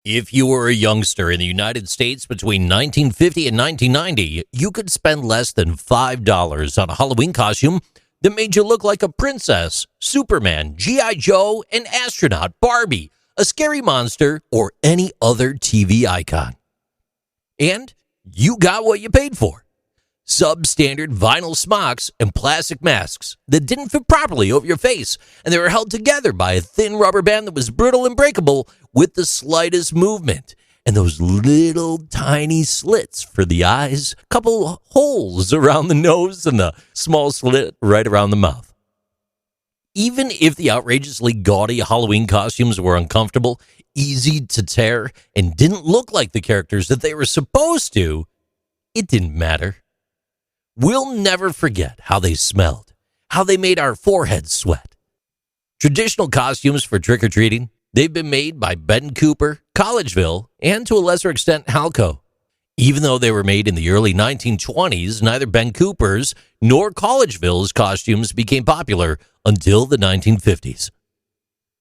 If you were a youngster in the United States between 1950 and 1990, you could spend less than $5 on a Halloween costume that made you look like a princess, Superman, G.I. Joe, an astronaut, Barbie, a scary monster, or any other TV icon. And you got what you paid for. Substandard vinyl smocks and plastic masks that didn't fit properly over your face, and they were held together by a thin rubber band that was brittle and breakable with the slightest movement, and those little tiny slits for the eyes, couple holes around the nose, and the small slit right around the mouth. Even if the outrageously gaudy Halloween costumes were uncomfortable, easy to tear, and didn't look like the characters that they were supposed to, it didn't matter. We'll never forget how they smelled, how they made our foreheads sweat. Traditional costumes for trick-or-treating, they've been made by Ben Cooper, Collegeville, and to a lesser extent, Halco. Even though they were made in the early 1920s, neither Ben Cooper's nor Collegeville's costumes became popular until the 1950s.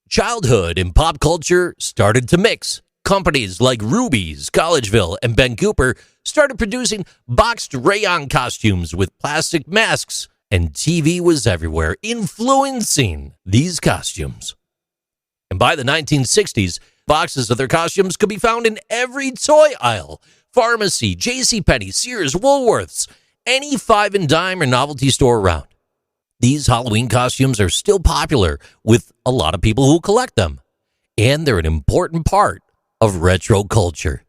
Childhood and pop culture started to mix. Companies like Ruby's, Collegeville, and Ben Cooper started producing boxed rayon costumes with plastic masks, and TV was everywhere, influencing these costumes. And by the 1960s, boxes of their costumes could be found in every toy aisle, pharmacy, JCPenney, Sears, Woolworths, any five and dime or novelty store around. These Halloween costumes are still popular with a lot of people who collect them, and they're an important part of retro culture.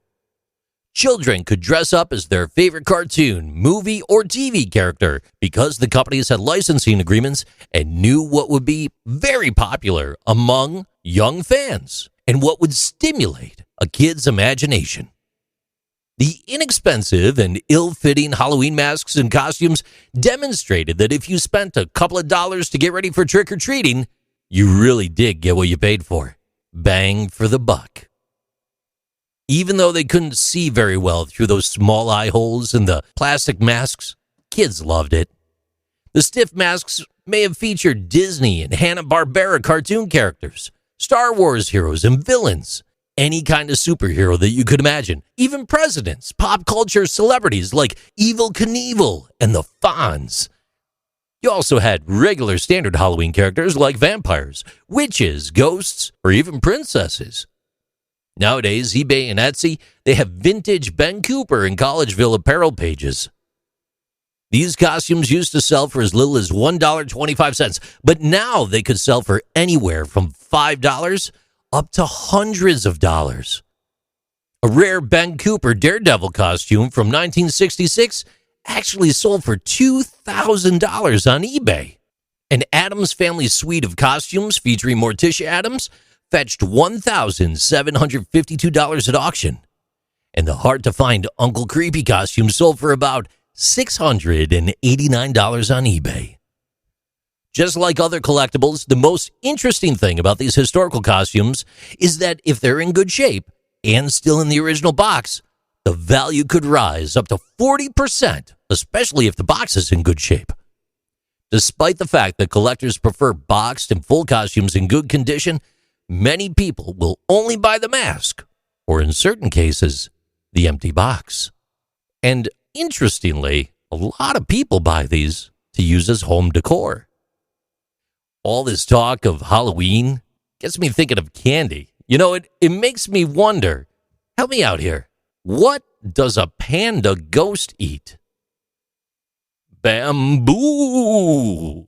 Children could dress up as their favorite cartoon, movie, or TV character because the companies had licensing agreements and knew what would be very popular among young fans and what would stimulate a kid's imagination. The inexpensive and ill-fitting Halloween masks and costumes demonstrated that if you spent a couple of dollars to get ready for trick-or-treating, you really did get what you paid for. Bang for the buck. Even though they couldn't see very well through those small eye holes in the plastic masks, kids loved it. The stiff masks may have featured Disney and Hanna-Barbera cartoon characters, Star Wars heroes and villains, any kind of superhero that you could imagine, even presidents, pop culture celebrities like Evel Knievel and the Fonz. You also had regular standard Halloween characters like vampires, witches, ghosts, or even princesses. Nowadays, eBay and Etsy, they have vintage Ben Cooper and Collegeville apparel pages. These costumes used to sell for as little as $1.25, but now they could sell for anywhere from $5 up to hundreds of dollars. A rare Ben Cooper Daredevil costume from 1966 actually sold for $2,000 on eBay. An Addams Family suite of costumes featuring Morticia Addams fetched $1,752 at auction. And the hard-to-find Uncle Creepy costume sold for about $689 on eBay. Just like other collectibles, the most interesting thing about these historical costumes is that if they're in good shape and still in the original box, the value could rise up to 40%, especially if the box is in good shape. Despite the fact that collectors prefer boxed and full costumes in good condition, many people will only buy the mask, or in certain cases, the empty box. And interestingly, a lot of people buy these to use as home decor. All this talk of Halloween gets me thinking of candy. You know, it makes me wonder, help me out here, what does a panda ghost eat? Bamboo!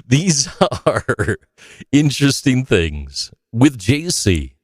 These are interesting things with JC.